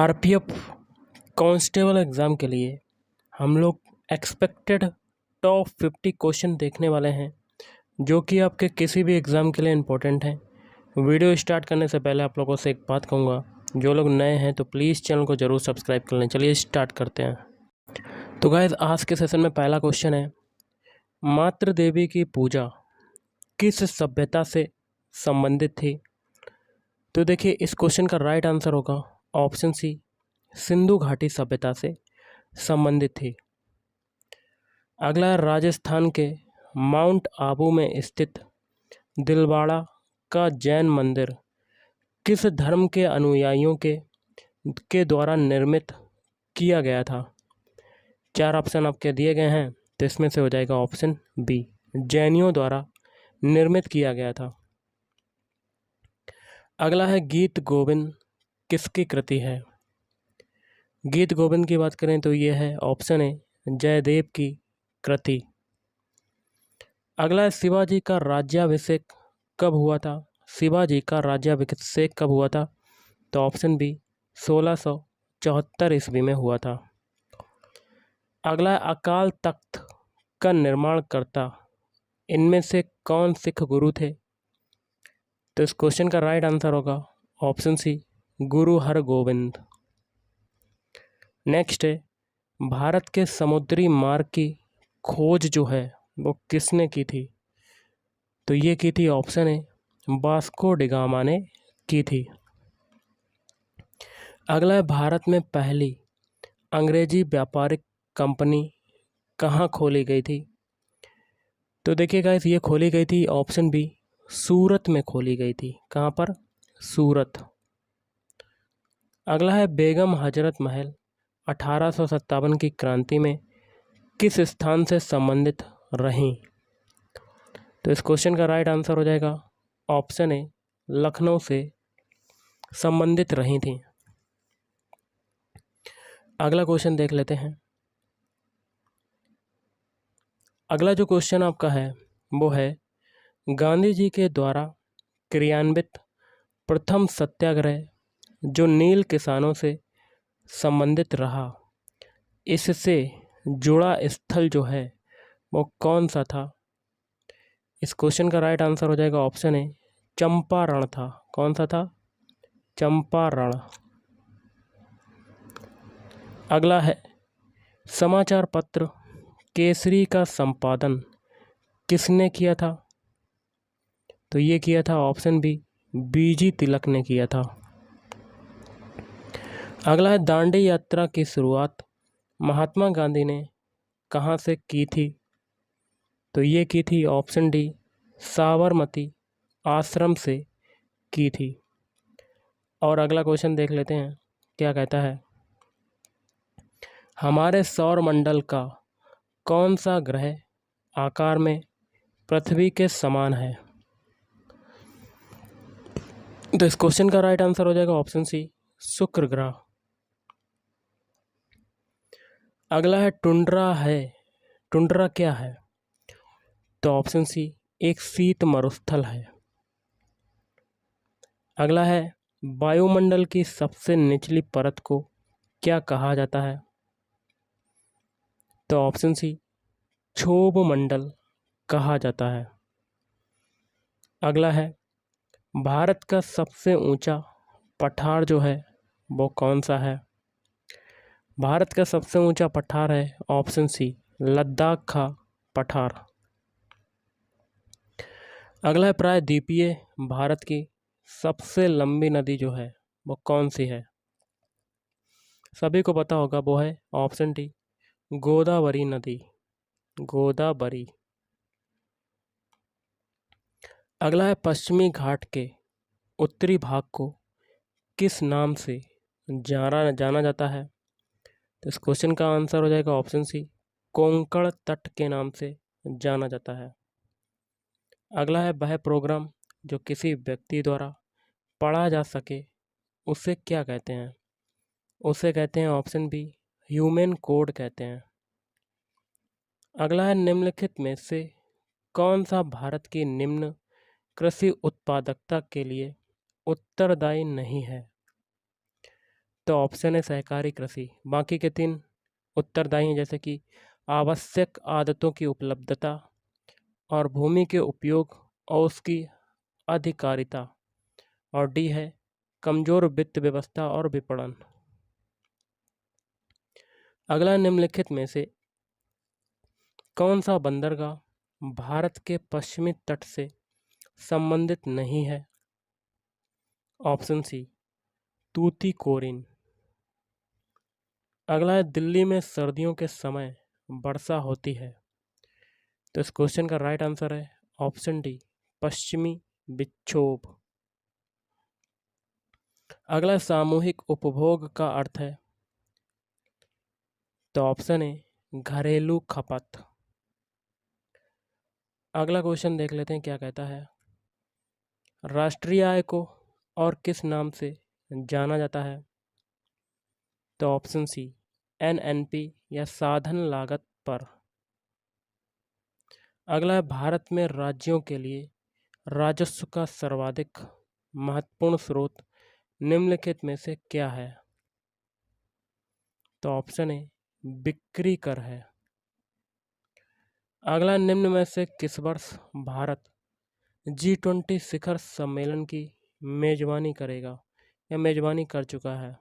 RPF constable exam के लिए हम लोग एक्सपेक्टेड टॉप 50 क्वेश्चन देखने वाले हैं, जो कि आपके किसी भी एग्ज़ाम के लिए इम्पोर्टेंट हैं। वीडियो स्टार्ट करने से पहले आप लोगों से एक बात कहूँगा, जो लोग नए हैं तो प्लीज़ चैनल को ज़रूर सब्सक्राइब कर लें। चलिए स्टार्ट करते हैं। तो गाइस, आज के सेशन में पहला क्वेश्चन है, मातृ देवी की पूजा किस सभ्यता से संबंधित थी? तो देखिए, इस क्वेश्चन का राइट आंसर होगा ऑप्शन सी, सिंधु घाटी सभ्यता से संबंधित थी। अगला है, राजस्थान के माउंट आबू में स्थित दिलवाड़ा का जैन मंदिर किस धर्म के अनुयायियों के द्वारा निर्मित किया गया था? 4 ऑप्शन आपके दिए गए हैं, तो इसमें से हो जाएगा ऑप्शन बी, जैनियों द्वारा निर्मित किया गया था। अगला है, गीत गोविंद किसकी कृति है? गीत गोविंद की बात करें तो ये है ऑप्शन ए, जयदेव की कृति। अगला है, शिवाजी का राज्याभिषेक कब हुआ था? शिवाजी का राज्याभिषेक कब हुआ था? तो ऑप्शन बी, 1674 ईस्वी में हुआ था। अगला है, अकाल तख्त का निर्माणकर्ता इनमें से कौन सिख गुरु थे? तो इस क्वेश्चन का राइट आंसर होगा ऑप्शन सी, गुरु हरगोविंद। नेक्स्ट है, भारत के समुद्री मार्ग की खोज जो है वो किसने की थी? तो ये की थी option A, Vasco D gamma ने की थी। अगला है, भारत में पहली अंग्रेजी व्यापारिक कंपनी कहाँ खोली गई थी? तो देखिए गाइस, ये खोली गई थी ऑप्शन बी, सूरत में खोली गई थी। कहाँ पर? सूरत। अगला है, बेगम हजरत महल 1857 की क्रांति में किस स्थान से संबंधित रहीं? तो इस क्वेश्चन का राइट आंसर हो जाएगा ऑप्शन ए, लखनऊ से संबंधित रही थी। अगला क्वेश्चन देख लेते हैं। अगला जो क्वेश्चन आपका है वो है, गांधी जी के द्वारा क्रियान्वित प्रथम सत्याग्रह जो नील किसानों से संबंधित रहा, इससे जुड़ा स्थल जो है वो कौन सा था? इस क्वेश्चन का राइट आंसर हो जाएगा ऑप्शन ए, चंपारण था। कौन सा था? चंपारण। अगला है, समाचार पत्र केसरी का संपादन किसने किया था? तो ये किया था ऑप्शन बी, बीजी तिलक ने किया था। अगला है, दांडी यात्रा की शुरुआत महात्मा गांधी ने कहाँ से की थी? तो ये की थी ऑप्शन डी, साबरमती आश्रम से की थी। और अगला क्वेश्चन देख लेते हैं, क्या कहता है, हमारे सौर मंडल का कौन सा ग्रह आकार में पृथ्वी के समान है? तो इस क्वेश्चन का राइट आंसर हो जाएगा ऑप्शन सी, शुक्र ग्रह। अगला है, टुंड्रा क्या है? तो ऑप्शन सी, एक शीत मरुस्थल है। अगला है, वायुमंडल की सबसे निचली परत को क्या कहा जाता है? तो ऑप्शन सी, क्षोभ मंडल कहा जाता है। अगला है, भारत का सबसे ऊंचा पठार जो है वो कौन सा है? भारत का सबसे ऊंचा पठार है ऑप्शन सी, लद्दाख का पठार। अगला है, प्रायद्वीपीय भारत की सबसे लंबी नदी जो है वो कौन सी है? सभी को पता होगा, वो है ऑप्शन डी, गोदावरी नदी। गोदावरी। अगला है, पश्चिमी घाट के उत्तरी भाग को किस नाम से जाना जाता है? तो इस क्वेश्चन का आंसर हो जाएगा ऑप्शन सी, कोंकण तट के नाम से जाना जाता है। अगला है, वह प्रोग्राम जो किसी व्यक्ति द्वारा पढ़ा जा सके उसे क्या कहते हैं? उसे कहते हैं ऑप्शन बी, ह्यूमन कोड कहते हैं। अगला है, निम्नलिखित में से कौन सा भारत की निम्न कृषि उत्पादकता के लिए उत्तरदायी नहीं है? तो ऑप्शन है सहकारी कृषि। बाकी के 3 उत्तरदायी हैं, जैसे कि आवश्यक आदतों की उपलब्धता और भूमि के उपयोग और उसकी अधिकारिता, और डी है कमजोर वित्त व्यवस्था और विपणन। अगला, निम्नलिखित में से कौन सा बंदरगाह भारत के पश्चिमी तट से संबंधित नहीं है? Option C Tuticorin. अगला है, दिल्ली में सर्दियों के समय वर्षा होती है। तो इस क्वेश्चन का राइट आंसर है ऑप्शन डी पश्चिमी विक्षोभ। अगला, सामूहिक उपभोग का अर्थ है। तो ऑप्शन है घरेलू खपत। अगला क्वेश्चन देख लेते हैं क्या कहता है। राष्ट्रीय आय को और किस नाम से जाना जाता है? तो ऑप्शन सी एनएनपी या साधन लागत पर। अगला है, भारत में राज्यों के लिए राजस्व का सर्वाधिक महत्वपूर्ण स्रोत निम्नलिखित में से क्या है? तो ऑप्शन ए बिक्री कर है। अगला, निम्न में से किस वर्ष भारत G20 शिखर सम्मेलन की मेजबानी करेगा या मेजबानी कर चुका है?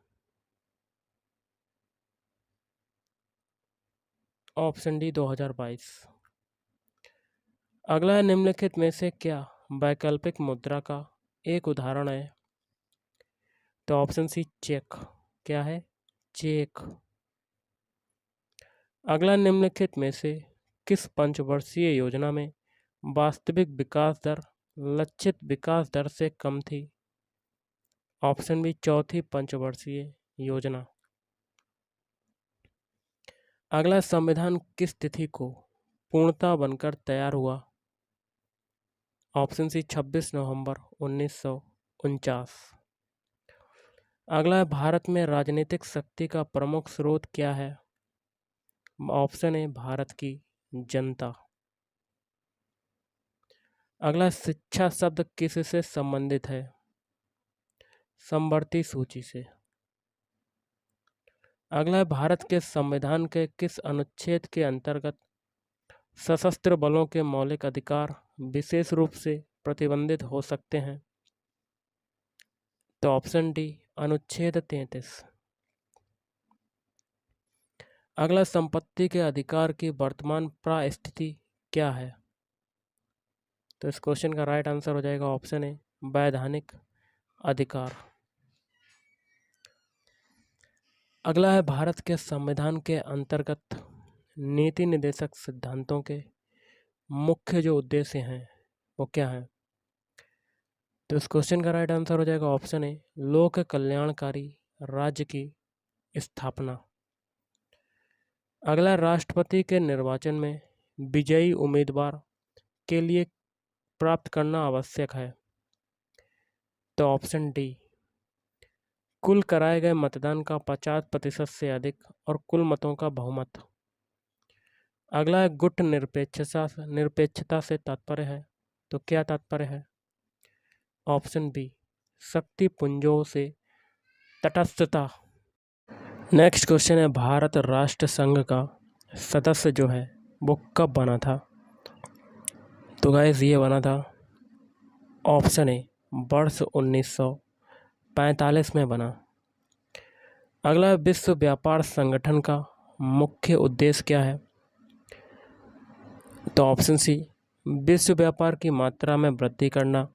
Option D 2022। अगला है, निम्नलिखित में से क्या वैकल्पिक मुद्रा का एक उदाहरण है? तो ऑप्शन सी चेक। क्या है? चेक। अगला, निम्नलिखित में से किस पंचवर्षीय योजना में वास्तविक विकास दर लक्षित विकास दर से कम थी? ऑप्शन बी चौथी पंचवर्षीय योजना। अगला, संविधान किस तिथि को पूर्णतः बनकर तैयार हुआ? ऑप्शन सी 26 नवंबर 1949। अगला, भारत में राजनीतिक शक्ति का प्रमुख स्रोत क्या है? ऑप्शन है भारत की जनता। अगला, शिक्षा शब्द किससे संबंधित है? समवर्ती सूची से। अगला, भारत के संविधान के किस अनुच्छेद के अंतर्गत सशस्त्र बलों के मौलिक अधिकार विशेष रूप से प्रतिबंधित हो सकते हैं? तो ऑप्शन डी अनुच्छेद 33। अगला, संपत्ति के अधिकार की वर्तमान परिस्थिति क्या है? तो इस क्वेश्चन का राइट आंसर हो जाएगा ऑप्शन ए वैधानिक अधिकार। अगला है, भारत के संविधान के अंतर्गत नीति निर्देशक सिद्धांतों के मुख्य जो उद्देश्य हैं वो क्या हैं? तो इस क्वेश्चन का राइट आंसर हो जाएगा ऑप्शन ए लोक कल्याणकारी राज्य की स्थापना। अगला, राष्ट्रपति के निर्वाचन में विजयी उम्मीदवार के लिए प्राप्त करना आवश्यक है। तो ऑप्शन डी कुल कराए गए मतदान का 50% से अधिक और कुल मतों का बहुमत। अगला, गुट निरपेक्षता से तात्पर्य है। तो क्या तात्पर्य है? ऑप्शन बी शक्ति पुंजों से तटस्थता। नेक्स्ट क्वेश्चन है, भारत राष्ट्र संघ का सदस्य जो है वो कब बना था? तो गाइस ये बना था ऑप्शन ए वर्ष 1945 में बना। अगला, विश्व व्यापार संगठन का मुख्य उद्देश्य क्या है? तो ऑप्शन सी विश्व व्यापार की मात्रा में वृद्धि करना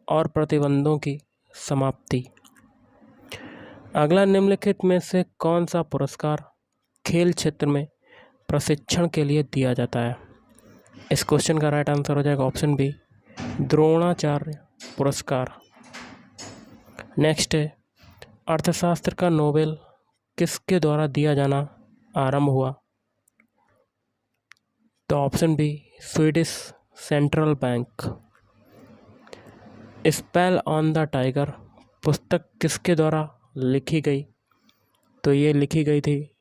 और प्रतिबंधों की समाप्ति। अगला, निम्नलिखित में से कौन सा पुरस्कार खेल क्षेत्र में प्रशिक्षण के लिए दिया जाता है? इस क्वेश्चन का राइट आंसर हो जाएगा ऑप्शन बी द्रोणाचार्य पुरस्कार। नेक्स्ट है, अर्थशास्त्र का नोबेल किसके द्वारा दिया जाना आरंभ हुआ? तो option B Swedish central bank. Spell on the tiger पुस्तक किसके द्वारा लिखी गई? तो ये लिखी गई थी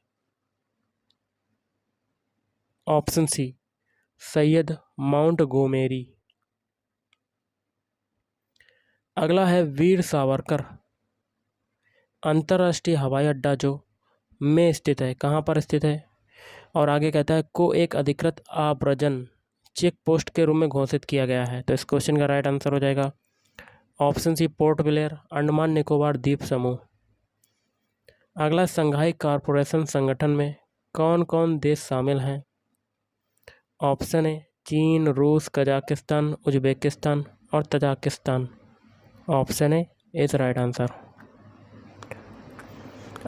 ऑप्शन सी सैयद माउंटगोमेरी। अगला है, वीर सावरकर अंतर्राष्ट्रीय हवाई अड्डा जो में स्थित है, कहाँ पर स्थित है? और आगे कहता है को एक अधिकृत आव्रजन चेक पोस्ट के रूप में घोषित किया गया है। तो इस क्वेश्चन का राइट आंसर हो जाएगा option C Port Blair, Andaman Nicobar द्वीप समूह। अगला, संघाई कॉरपोरेशन संगठन में कौन कौन देश शामिल हैं? ऑप्शन ए चीन, रूस, कजाकिस्तान, उज्बेकिस्तान और Tajikistan. Option A is right answer.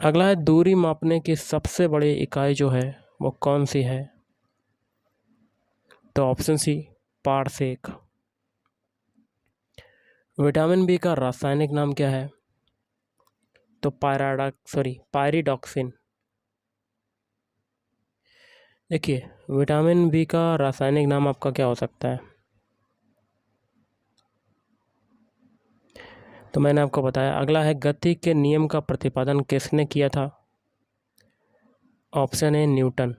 अगला है दूरी मापने की सबसे बड़ी इकाई जो है वो कौन सी है? तो option C parsec. Vitamin B का रासायनिक नाम क्या है? तो पायरिडॉक्सिन। देखिए, विटामिन बी का रासायनिक नाम आपका क्या हो सकता है? तो मैंने आपको बताया। अगला है गति के नियम का प्रतिपादन किसने किया था? Option A Newton.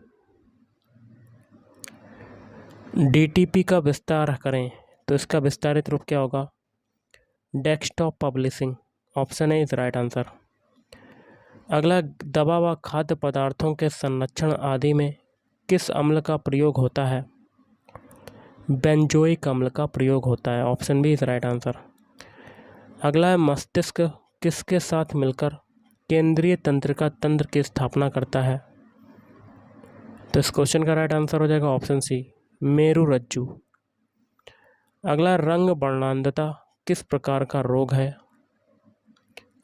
डीटीपी का विस्तार करें तो इसका विस्तारित रूप क्या होगा? Desktop publishing. Option A is right answer. अगला, दवा व खाद्य पदार्थों के संरक्षण आदि में किस अम्ल का प्रयोग होता है? बेंजोइक अम्ल का प्रयोग होता है। Option B is right answer. अगला है मस्तिष्क किसके साथ मिलकर केंद्रीय तंत्रिका तंत्र की स्थापना करता है? तो इस क्वेश्चन का राइट आंसर हो जाएगा ऑप्शन सी मेरुरज्जु। अगला, रंग वर्णांधता किस प्रकार का रोग है?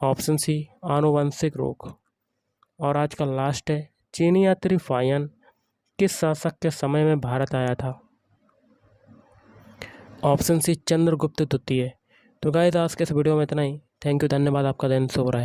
ऑप्शन सी आनुवंशिक रोग। और आज का लास्ट है, चीनी यात्री फायन किस शासक के समय में भारत आया था? ऑप्शन सी चंद्रगुप्त द्वितीय। तो गाइस, आज के इस वीडियो में इतना ही। थैंक यू, धन्यवाद, आपका दिन शुभ रहे।